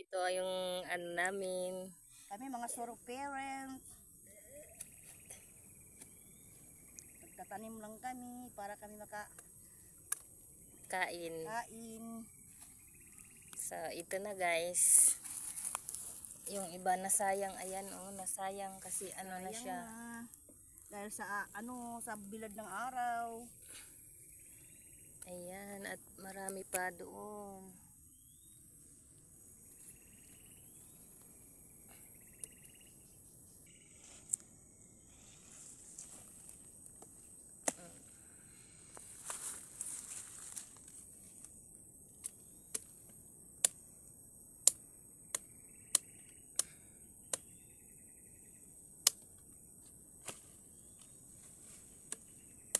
ito ay yung ano namin. Kami mga solo parents. Nagtatanim lang kami para kami Kain. makakain. So, ito na guys. Yung iba nasayang, ayan oh, nasayang kasi ano na Sayang siya. na. Dahil sa sa bilad ng araw. Ayan, at marami pa doon.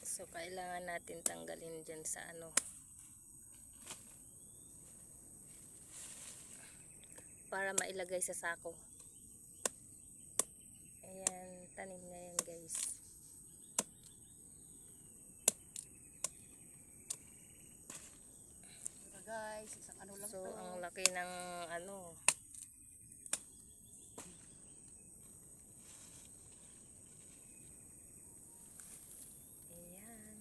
So, kailangan natin tanggalin dyan sa ano. Para mailagay sa sako. Ayan, tanim na yan guys. Ito guys, isang ano lang So, to. ang laki ng ano. Ayan.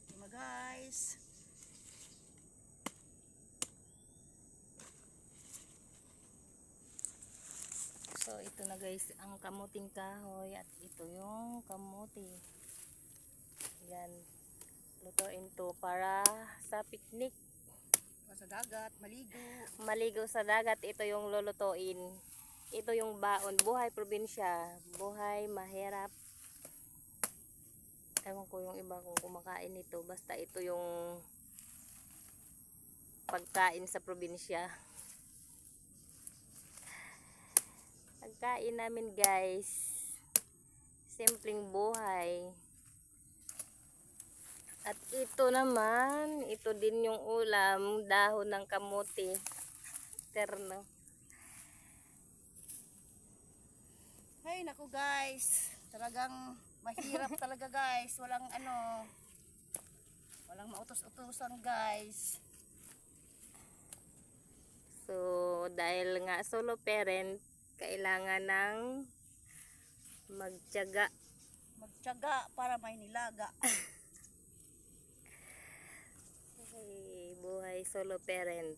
Diba guys? So, ito na guys, ang kamuting kahoy at ito yung kamuti. Yan. Lutuin to para sa picnic. Sa dagat, maligo. Maligo sa dagat, ito yung lulutuin. Ito yung baon. Buhay probinsya. Buhay mahirap. Ewan ko yung iba kung kumakain nito. Basta ito yung pagkain sa probinsya. Pagkain namin guys. Simpleng buhay. At ito naman, ito din yung ulam, dahon ng kamuti. Terno. Hey, naku guys. Talagang mahirap talaga guys. Walang walang mautos-utusan guys. So, dahil nga solo parent, kailangan ng magtiyaga. Magtiyaga para may nilaga. Ay, buhay solo parent.